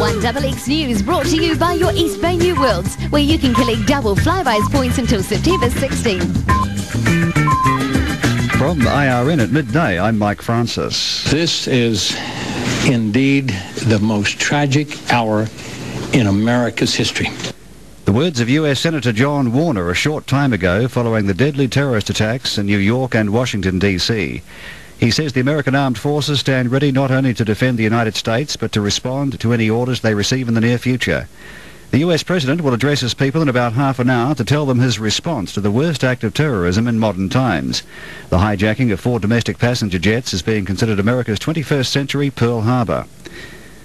1XX News brought to you by your East Bay New Worlds, where you can collect double Flybuys points until September 16. From IRN at midday, I'm Mike Francis. This is indeed the most tragic hour in America's history. The words of US Senator John Warner a short time ago following the deadly terrorist attacks in New York and Washington, D.C. He says the American armed forces stand ready not only to defend the United States, but to respond to any orders they receive in the near future. The US President will address his people in about half an hour to tell them his response to the worst act of terrorism in modern times. The hijacking of 4 domestic passenger jets is being considered America's 21st century Pearl Harbor.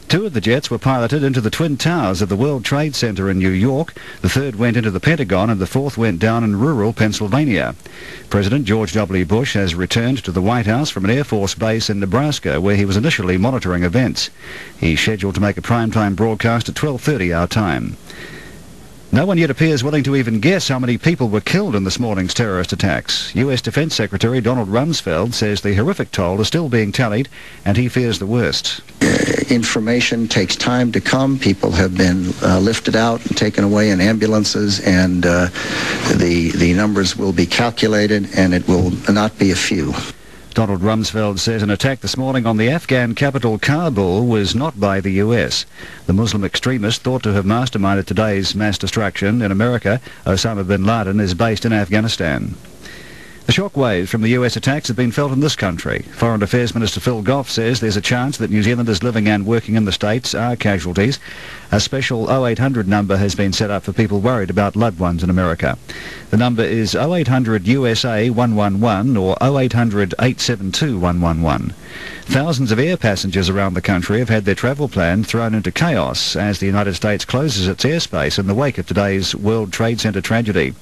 2 of the jets were piloted into the Twin Towers of the World Trade Center in New York, the 3rd went into the Pentagon, and the 4th went down in rural Pennsylvania. President George W. Bush has returned to the White House from an Air Force base in Nebraska, where he was initially monitoring events. He's scheduled to make a primetime broadcast at 12:30 our time. No one yet appears willing to even guess how many people were killed in this morning's terrorist attacks. US Defense Secretary Donald Rumsfeld says the horrific toll is still being tallied, and he fears the worst. Information takes time to come. People have been lifted out and taken away in ambulances, and the numbers will be calculated, and it will not be a few. Donald Rumsfeld says an attack this morning on the Afghan capital Kabul was not by the US. The Muslim extremist thought to have masterminded today's mass destruction in America, Osama bin Laden, is based in Afghanistan. The shockwaves from the US attacks have been felt in this country. Foreign Affairs Minister Phil Goff says there's a chance that New Zealanders living and working in the States are casualties. A special 0800 number has been set up for people worried about loved ones in America. The number is 0800 USA 111 or 0800 872 111. Thousands of air passengers around the country have had their travel plan thrown into chaos as the United States closes its airspace in the wake of today's World Trade Center tragedy.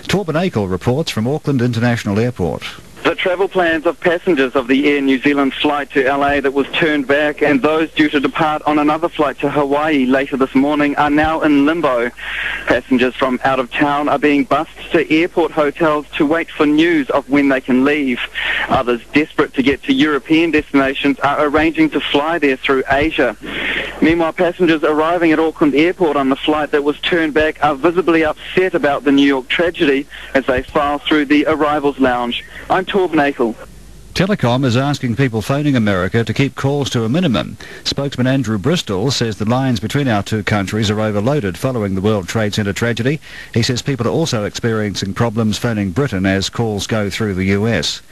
Torben Akel reports from Auckland International Airport. The travel plans of passengers of the Air New Zealand flight to LA that was turned back and those due to depart on another flight to Hawaii later this morning are now in limbo. Passengers from out of town are being bussed to airport hotels to wait for news of when they can leave. Others desperate to get to European destinations are arranging to fly there through Asia. Meanwhile, passengers arriving at Auckland Airport on the flight that was turned back are visibly upset about the New York tragedy as they file through the arrivals lounge. I'm Torben Akel. Telecom is asking people phoning America to keep calls to a minimum. Spokesman Andrew Bristol says the lines between our two countries are overloaded following the World Trade Center tragedy. He says people are also experiencing problems phoning Britain as calls go through the US.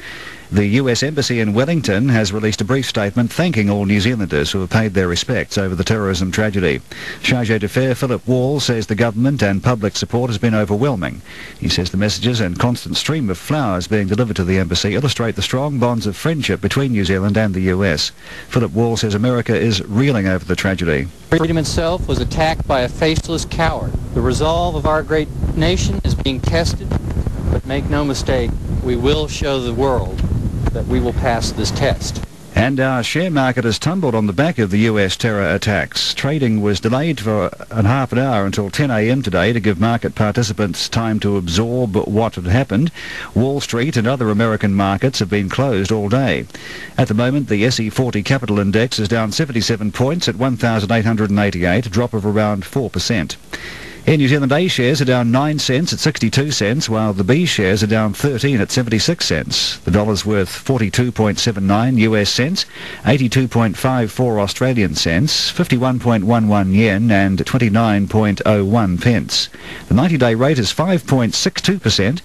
The US Embassy in Wellington has released a brief statement thanking all New Zealanders who have paid their respects over the terrorism tragedy. Chargé d'Affaires Philip Wall says the government and public support has been overwhelming. He says the messages and constant stream of flowers being delivered to the embassy illustrate the strong bonds of friendship between New Zealand and the US. Philip Wall says America is reeling over the tragedy. Freedom itself was attacked by a faceless coward. The resolve of our great nation is being tested, but make no mistake, we will show the world that we will pass this test. And our share market has tumbled on the back of the US terror attacks. Trading was delayed for half an hour until 10 a.m. today to give market participants time to absorb what had happened. Wall Street and other American markets have been closed all day. At the moment, the SE40 Capital Index is down 77 points at 1,888, a drop of around 4%. Air New Zealand A shares are down 9 cents at 62 cents, while the B shares are down 13 at 76 cents. The dollar's worth 42.79 US cents, 82.54 Australian cents, 51.11 yen and 29.01 pence. The 90-day rate is 5.62%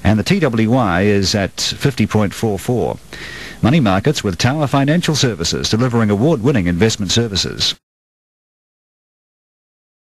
and the TWY is at 50.44. Money markets with Tower Financial Services, delivering award-winning investment services.